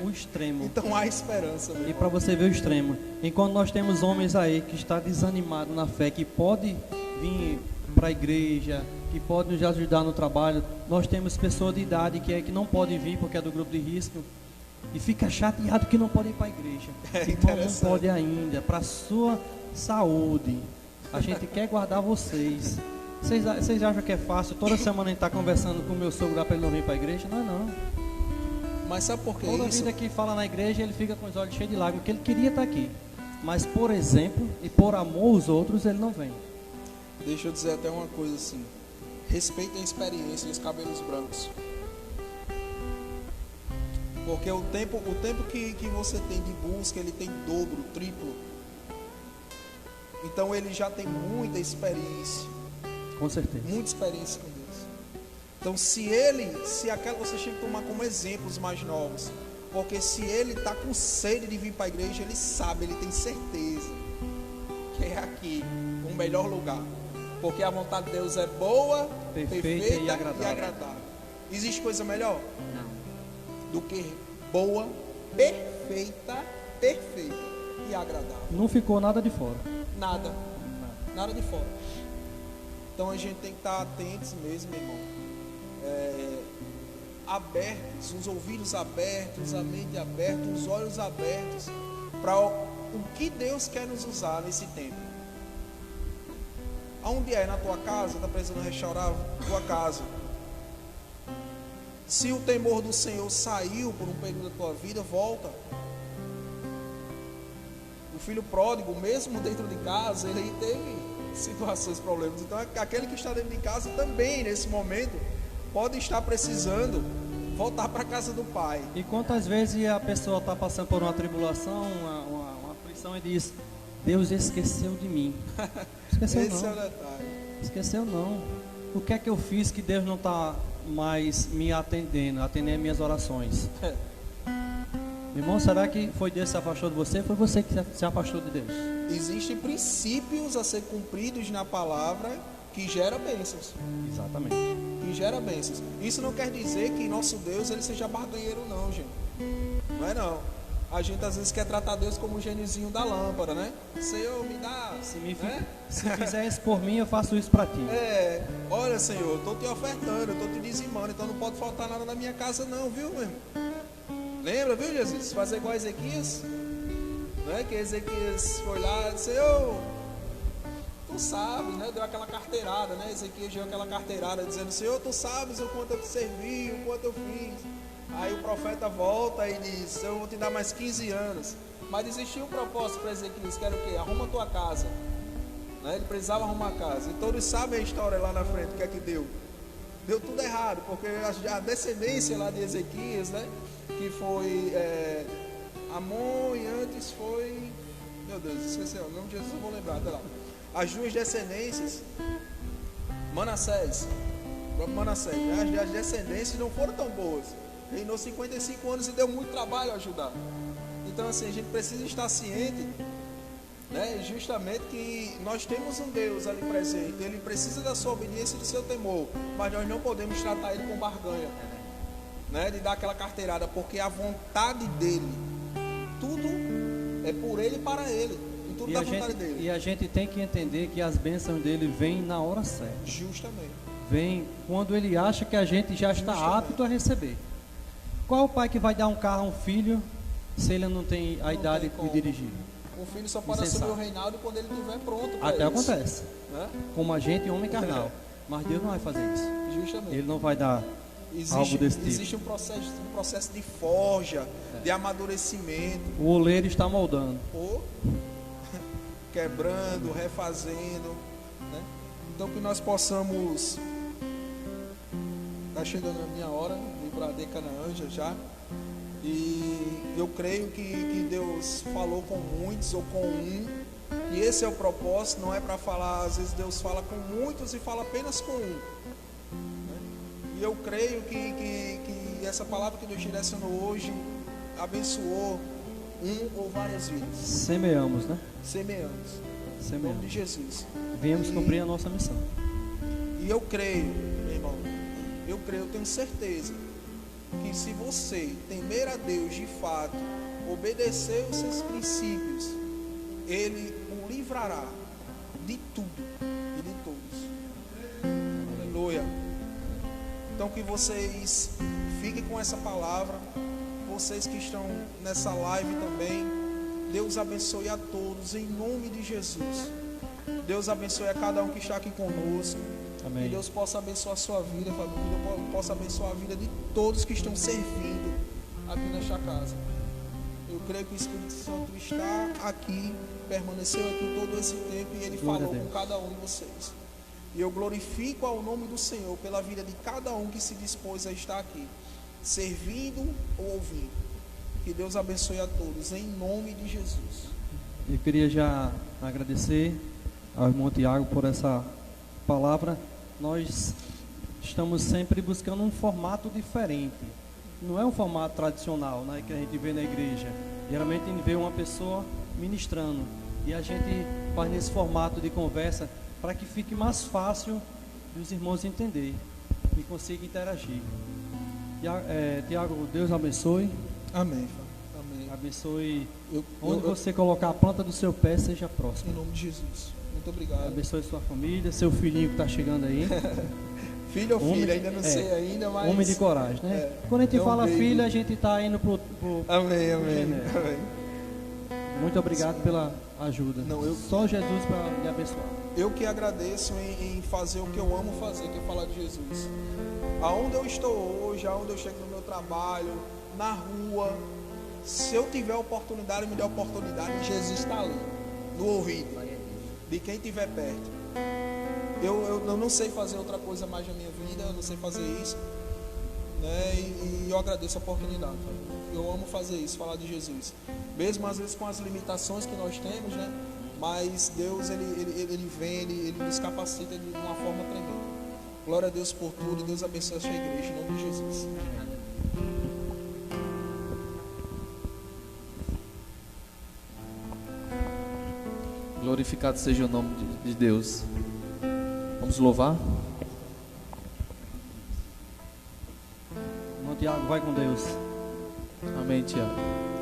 o extremo. Então há esperança. E para você ver o extremo. Enquanto nós temos homens aí que está desanimado na fé, que pode vir para a igreja, que pode nos ajudar no trabalho, nós temos pessoas de idade que não pode vir porque é do grupo de risco e fica chateado que não pode ir para a igreja. Então não pode ainda, para a sua saúde. A gente quer guardar vocês. Vocês acham que é fácil? Toda semana a gente está conversando com o meu sogro lá para ele não vir para a igreja? Não é não. Mas sabe por que Toda isso? vida que fala na igreja, ele fica com os olhos cheios de lágrimas, porque ele queria estar aqui. Mas por exemplo, e por amor aos outros, ele não vem. Deixa eu dizer até uma coisa assim. Respeitem a experiência e os cabelos brancos. Porque o tempo que você tem de busca, ele tem dobro, triplo. Então ele já tem muita experiência. Com certeza. Muita experiência com Deus. Então se aquela você tem que tomar como exemplo os mais novos. Porque se ele está com sede de vir para a igreja, ele sabe, ele tem certeza que é aqui o melhor lugar. Porque a vontade de Deus é boa, perfeita e agradável. Existe coisa melhor? Não. Do que boa, perfeita e agradável. Não ficou nada de fora. Nada de fora. Então a gente tem que estar atentos mesmo, meu irmão. Abertos, os ouvidos abertos, a mente aberta, os olhos abertos para o que Deus quer nos usar nesse tempo. Aonde é? Na tua casa? Está precisando restaurar a tua casa? Se o temor do Senhor saiu por um período da tua vida, volta. O filho pródigo, mesmo dentro de casa, ele teve situações, problemas. Então, aquele que está dentro de casa também, nesse momento, pode estar precisando voltar para a casa do pai. E quantas vezes a pessoa está passando por uma tribulação, uma aflição e diz: Deus esqueceu de mim. Esqueceu Esse não. é o detalhe. Esqueceu não. O que é que eu fiz que Deus não está mais me atendendo minhas orações? Irmão, será que foi Deus que se afastou de você? Foi você que se afastou de Deus? Existem princípios a ser cumpridos na palavra que gera bênçãos. Exatamente. Que gera bênçãos. Isso não quer dizer que nosso Deus ele seja barganheiro, não, gente. Não é não. A gente às vezes quer tratar Deus como o gêniozinho da lâmpada, né? Senhor, me dá. Se fizer isso por mim, eu faço isso para ti. Olha, Senhor, eu estou te ofertando, eu estou te dizimando, então não pode faltar nada na minha casa, não, viu, meu irmão? Lembra, viu, Jesus? Fazer igual a Ezequias, né? Que Ezequias foi lá e disse: Senhor, tu sabes, né? Deu aquela carteirada, né? Ezequias deu aquela carteirada dizendo: Senhor, tu sabes o quanto eu te servi, o quanto eu fiz. Aí o profeta volta e diz: eu vou te dar mais 15 anos. Mas existia um propósito para Ezequias, que era o quê? Arruma tua casa, né? Ele precisava arrumar a casa. E todos sabem a história lá na frente, o que é que deu? Deu tudo errado, porque a descendência lá de Ezequias, né? Que foi Amon e antes foi... Meu Deus, esqueci o nome de Jesus, eu vou lembrar, até lá. As duas descendências, Manassés, né? As descendências não foram tão boas. Reinou 55 anos e deu muito trabalho a ajudar. Então assim, a gente precisa estar ciente, né? Justamente que nós temos um Deus ali presente. Ele precisa da sua obediência e do seu temor, mas nós não podemos tratar ele com barganha, né? De dar aquela carteirada, porque a vontade dele, tudo é por ele e para ele, e tudo da vontade dele. E a gente tem que entender que as bênçãos dele vêm na hora certa. Justamente. Vem quando ele acha que a gente já está apto a receber. Qual é o pai que vai dar um carro a um filho se ele não tem a idade de dirigir? O filho só pode assumir o reinado quando ele estiver pronto. Até acontece, né? Como a gente, homem carnal. Mas Deus não vai fazer isso. Justamente. Ele não vai dar algo desse tipo. Existe um processo de forja, de amadurecimento. O oleiro está moldando. Ou quebrando, refazendo, né? Então que nós possamos... Está chegando a minha hora, vim para a Decanaã já. E eu creio que Deus falou com muitos ou com um. E esse é o propósito, não é para falar, às vezes Deus fala com muitos e fala apenas com um, né? E eu creio que essa palavra que Deus direcionou hoje abençoou um ou várias vidas. Semeamos, né? Semeamos. Em nome de Jesus. Viemos cumprir a nossa missão. E eu creio, meu irmão, eu tenho certeza que se você temer a Deus de fato, obedecer os seus princípios, Ele o livrará de tudo e de todos. Aleluia. Então que vocês fiquem com essa palavra. Vocês que estão nessa live também, Deus abençoe a todos em nome de Jesus. Deus abençoe a cada um que está aqui conosco. Amém. Que Deus possa abençoar a sua vida, família, possa abençoar a vida de todos que estão servindo aqui nesta casa. Eu creio que o Espírito Santo está aqui, permaneceu aqui todo esse tempo e Ele falou com cada um de vocês. E eu glorifico ao nome do Senhor pela vida de cada um que se dispôs a estar aqui, servindo ou ouvindo. Que Deus abençoe a todos, em nome de Jesus. Eu queria já agradecer ao irmão Tiago por essa palavra. Nós estamos sempre buscando um formato diferente. Não é um formato tradicional, né, que a gente vê na igreja. Geralmente a gente vê uma pessoa ministrando e a gente faz nesse formato de conversa para que fique mais fácil de os irmãos entenderem e consigam interagir. Tiago, Deus abençoe. Amém. Amém. Abençoe. Onde você colocar a planta do seu pé, seja próximo. Em nome de Jesus. Muito obrigado. Abençoe sua família, seu filhinho que está chegando aí. Filho ou filha, ainda não sei ainda, mas... Homem de coragem, né? Quando a gente fala filho, a gente está indo pro amém, amém. Muito obrigado pela ajuda. Só Jesus para me abençoar. Eu que agradeço em fazer o que eu amo fazer, que é falar de Jesus. Aonde eu estou hoje, aonde eu chego no meu trabalho, na rua, Se eu tiver oportunidade, me dê oportunidade, Jesus está ali, no ouvido de quem estiver perto. Eu não sei fazer outra coisa mais na minha vida, eu não sei fazer isso, né? E eu agradeço a oportunidade. Eu amo fazer isso, falar de Jesus, mesmo às vezes com as limitações que nós temos, né? Mas Deus, ele vem, ele nos capacita de uma forma tremenda. Glória a Deus por tudo, e Deus abençoe a sua igreja, em nome de Jesus. Glorificado seja o nome de Deus. Vamos louvar? Irmão Tiago, vai com Deus. Amém, Tiago.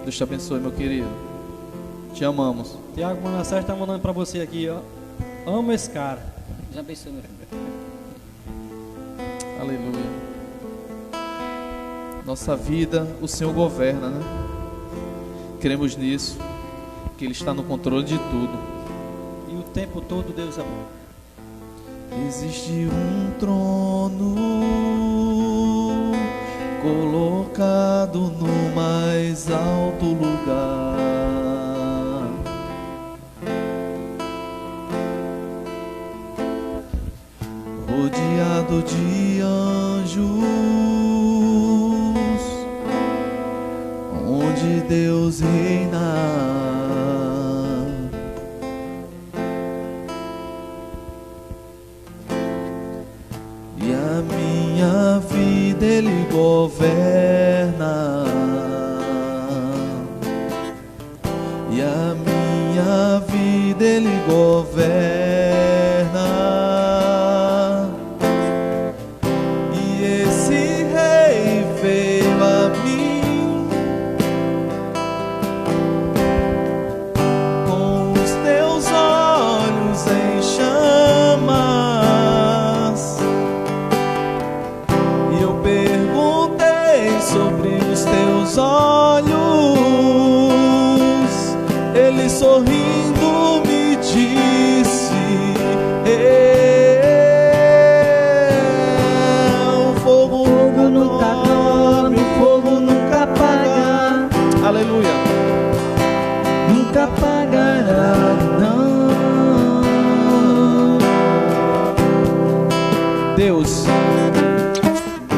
Deus te abençoe, meu querido. Te amamos. Tiago Manassés está mandando para você aqui, ó. Amo esse cara. Já pensou, meu filho? Aleluia. Nossa vida, o Senhor governa, né? Cremos nisso, que Ele está no controle de tudo. E o tempo todo Deus é bom. Existe um trono colocado no mais alto lugar, rodeado de anjos, onde Deus reina. E a minha vida Ele governa, e a minha vida Ele governa. E esse Rei veio a mim com os teus olhos em chamas. E eu perguntei sobre os teus olhos. Ele sorrindo me disse: o fogo Nunca dorme, o fogo nunca apaga, Aleluia. nunca apagará, não. Deus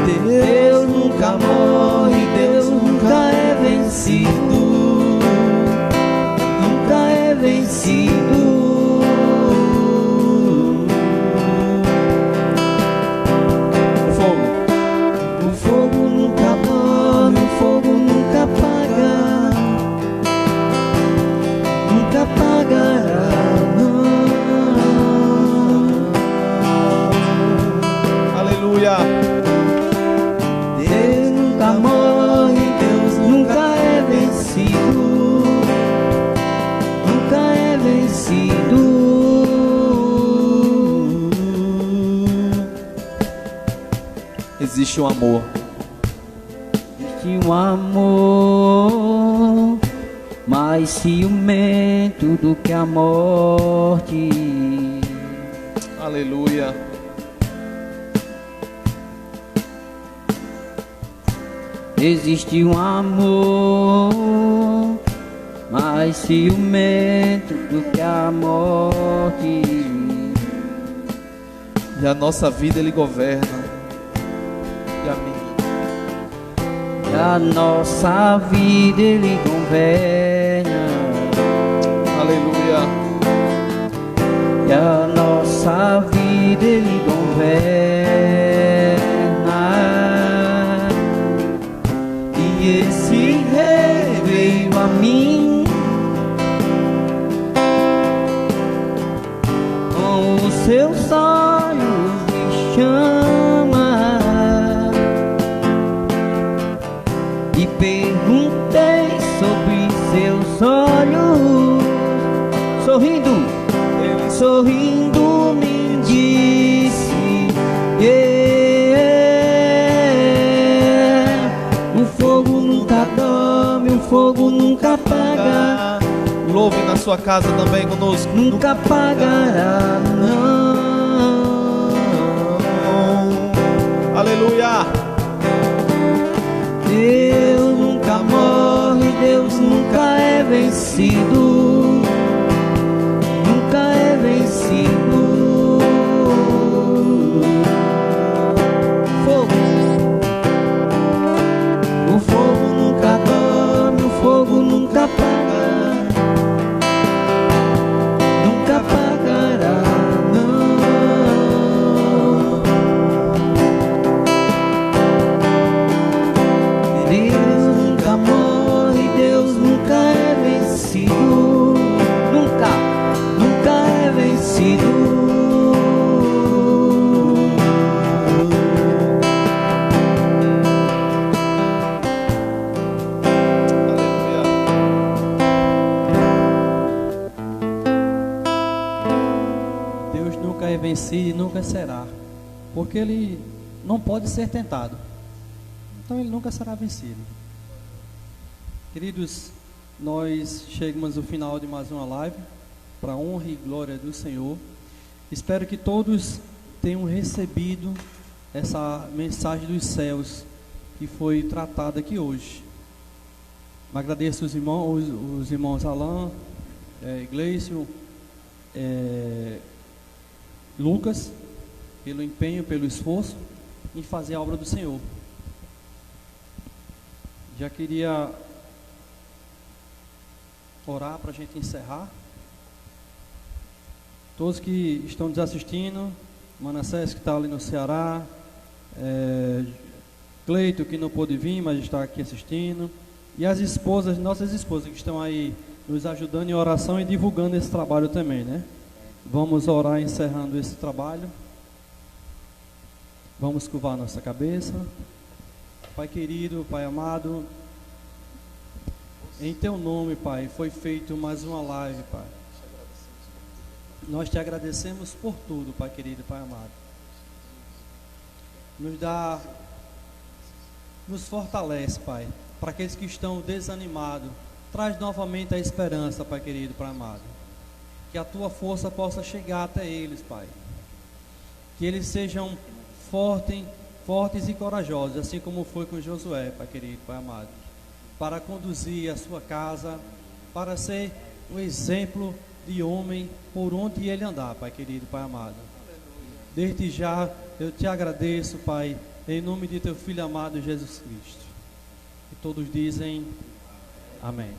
Deus nunca morre, Deus nunca é vencido, nunca é vencido. O fogo nunca dorme, o fogo nunca apaga, nunca apagará, não. Aleluia. Deus nunca morre, Deus nunca é vencido, nunca é vencido. Existe um amor. Existe um amor mais ciumento do que a morte. Aleluia. Existe um amor mais ciumento do que a morte. E a nossa vida Ele governa. E a minha. E a nossa vida Ele governa. Aleluia. E a nossa vida Ele governa. E esse Rei veio a mim com os seus olhos de chama. E perguntei sobre seus olhos. Sorrindo, ele sorrindo me disse: o fogo nunca dorme, o fogo nunca apaga, Louve na sua casa também conosco. nunca apagará, não. Aleluia. Deus nunca nunca morre, Deus nunca é vencido, nunca é vencido. O fogo nunca dorme, o fogo nunca apaga, nunca apagará, não. Deus nunca morre, Deus nunca é vencido, nunca, nunca é vencido. Deus nunca é vencido e nunca será, porque Ele não pode ser tentado, então Ele nunca será vencido. Queridos, nós chegamos ao final de mais uma live, para a honra e glória do Senhor. Espero que todos tenham recebido essa mensagem dos céus que foi tratada aqui hoje. Agradeço os irmãos Alain, Gleison, Lucas, pelo empenho, pelo esforço em fazer a obra do Senhor. Já queria orar para a gente encerrar. Todos que estão nos assistindo, Manassés que está ali no Ceará, Cleito que não pôde vir, mas está aqui assistindo, e as esposas, nossas esposas que estão aí nos ajudando em oração e divulgando esse trabalho também, né? Vamos orar encerrando esse trabalho. Vamos curvar nossa cabeça. Pai querido, Pai amado, em Teu nome, Pai, foi feito mais uma live, Pai. Nós Te agradecemos por tudo, Pai querido, Pai amado. Nos fortalece, Pai, para aqueles que estão desanimados. Traz novamente a esperança, Pai querido, Pai amado. Que a Tua força possa chegar até eles, Pai. Que eles sejam fortes e corajosos, assim como foi com Josué, Pai querido, Pai amado, para conduzir a sua casa, para ser um exemplo de homem por onde ele andar, Pai querido, Pai amado. Desde já eu Te agradeço, Pai, em nome de Teu Filho amado Jesus Cristo. E todos dizem amém.